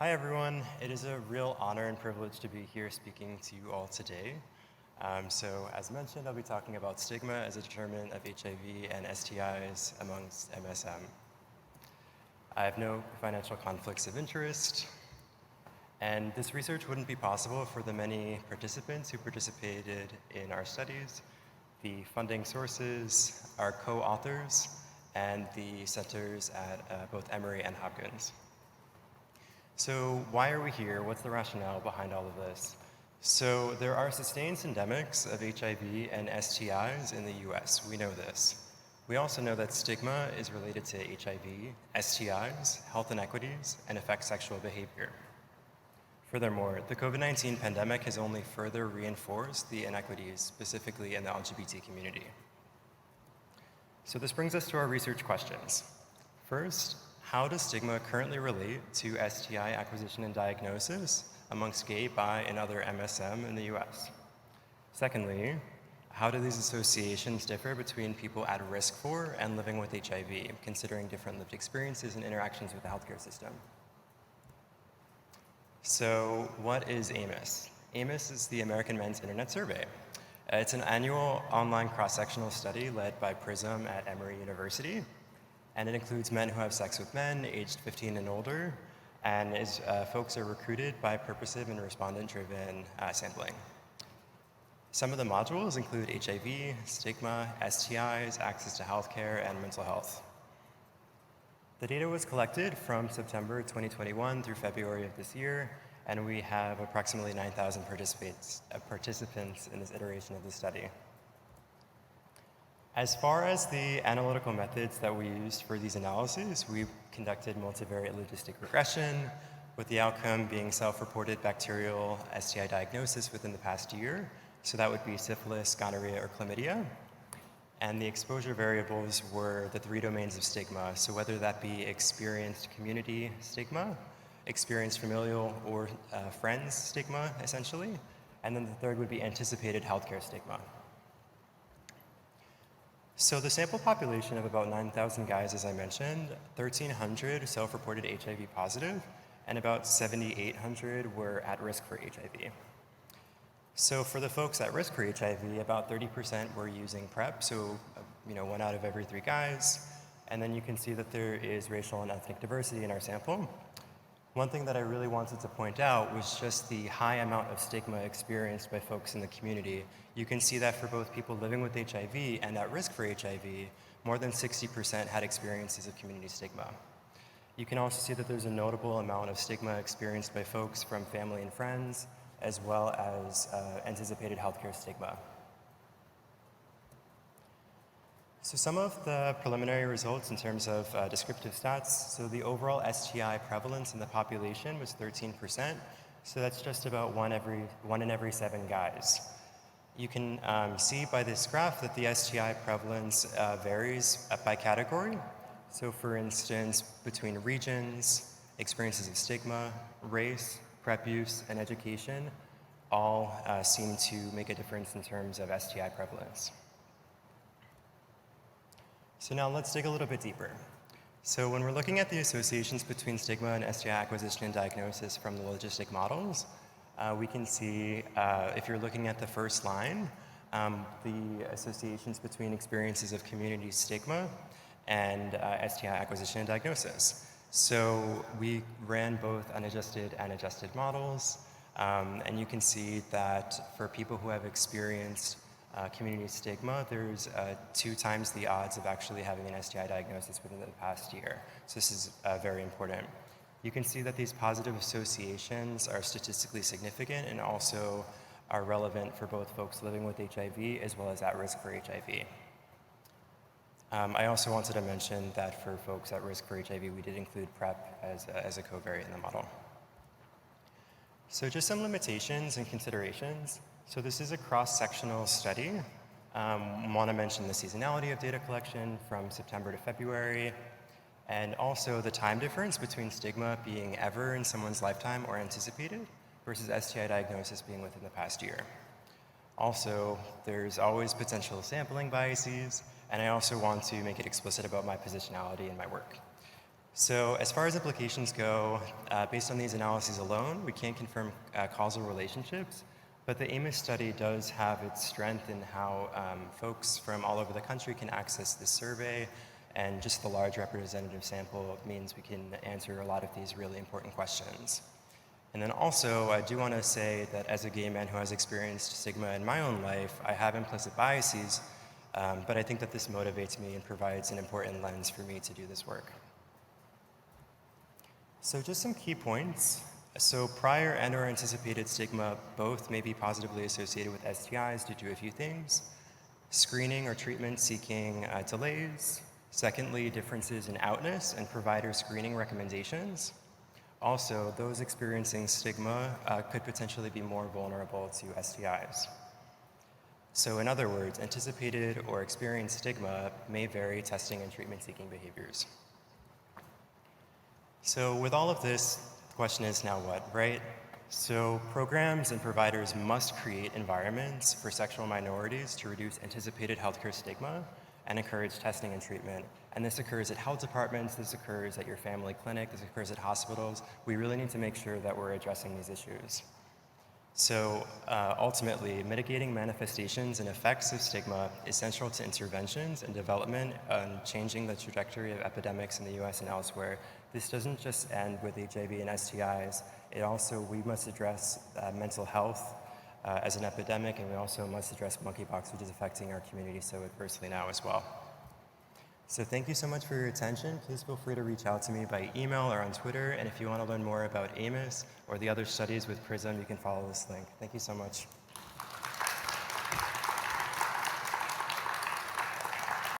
Hi everyone, it is a real honor and privilege to be here speaking to you all today. So as mentioned, I'll be talking about stigma as a determinant of HIV and STIs amongst MSM. I have no financial conflicts of interest, and this research wouldn't be possible for the many participants who participated in our studies, the funding sources, our co-authors, and the centers at both Emory and Hopkins. So why are we here? What's the rationale behind all of this? So there are sustained endemics of HIV and STIs in the US. We know this. We also know that stigma is related to HIV, STIs, health inequities, and affects sexual behavior. Furthermore, the COVID-19 pandemic has only further reinforced the inequities, specifically in the LGBT community. So this brings us to our research questions. First, how does stigma currently relate to STI acquisition and diagnosis amongst gay, bi, and other MSM in the US? Secondly, how do these associations differ between people at risk for and living with HIV, considering different lived experiences and interactions with the healthcare system? So what is AMOS? AMOS is the American Men's Internet Survey. It's an annual online cross-sectional study led by PRISM at Emory University, and it includes men who have sex with men aged 15 and older, and folks are recruited by purposive and respondent-driven sampling. Some of the modules include HIV, stigma, STIs, access to healthcare, and mental health. The data was collected from September 2021 through February of this year, and we have approximately 9,000 participants in this iteration of the study. As far as the analytical methods that we used for these analyses, we conducted multivariate logistic regression, with the outcome being self-reported bacterial STI diagnosis within the past year. So that would be syphilis, gonorrhea, or chlamydia. And the exposure variables were the 3 domains of stigma. So whether that be experienced community stigma, experienced familial or friends stigma, essentially. And then the third would be anticipated healthcare stigma. So the sample population of about 9,000 guys, as I mentioned, 1,300 self-reported HIV positive, and about 7,800 were at risk for HIV. So for the folks at risk for HIV, about 30% were using PrEP, so 1 out of every 3 guys. And then you can see that there is racial and ethnic diversity in our sample. One thing that I really wanted to point out was just the high amount of stigma experienced by folks in the community. You can see that for both people living with HIV and at risk for HIV, more than 60% had experiences of community stigma. You can also see that there's a notable amount of stigma experienced by folks from family and friends, as well as anticipated healthcare stigma. So some of the preliminary results in terms of descriptive stats, so the overall STI prevalence in the population was 13%, so that's just about 1 in every 7 guys. You can see by this graph that the STI prevalence varies by category. So for instance, between regions, experiences of stigma, race, PrEP use, and education all seem to make a difference in terms of STI prevalence. So now let's dig a little bit deeper. So when we're looking at the associations between stigma and STI acquisition and diagnosis from the logistic models, we can see, if you're looking at the first line, the associations between experiences of community stigma and STI acquisition and diagnosis. So we ran both unadjusted and adjusted models, and you can see that for people who have experienced community stigma, there's 2 times the odds of actually having an STI diagnosis within the past year. So this is very important. You can see that these positive associations are statistically significant and also are relevant for both folks living with HIV as well as at risk for HIV. I also wanted to mention that for folks at risk for HIV, we did include PrEP as a covariate in the model. So just some limitations and considerations. So this is a cross-sectional study. Want to mention the seasonality of data collection from September to February, and also the time difference between stigma being ever in someone's lifetime or anticipated versus STI diagnosis being within the past year. Also, there's always potential sampling biases, and I also want to make it explicit about my positionality in my work. So as far as implications go, based on these analyses alone, we can't confirm causal relationships, but the AMOS study does have its strength in how folks from all over the country can access this survey, and just the large representative sample means we can answer a lot of these really important questions. And then also, I do want to say that as a gay man who has experienced stigma in my own life, I have implicit biases, but I think that this motivates me and provides an important lens for me to do this work. So just some key points. So prior and/or anticipated stigma both may be positively associated with STIs due to a few things: screening or treatment seeking delays. Secondly, differences in outness and provider screening recommendations. Also, those experiencing stigma could potentially be more vulnerable to STIs. So in other words, anticipated or experienced stigma may vary testing and treatment seeking behaviors. So with all of this, the question is now what, right? So programs and providers must create environments for sexual minorities to reduce anticipated healthcare stigma and encourage testing and treatment. And this occurs at health departments, this occurs at your family clinic, this occurs at hospitals. We really need to make sure that we're addressing these issues. So ultimately, mitigating manifestations and effects of stigma is central to interventions and development and changing the trajectory of epidemics in the US and elsewhere. This doesn't just end with HIV and STIs. We must address mental health as an epidemic, and we also must address monkeypox, which is affecting our community so adversely now as well. So thank you so much for your attention. Please feel free to reach out to me by email or on Twitter. And if you want to learn more about AMOS or the other studies with PRISM, you can follow this link. Thank you so much.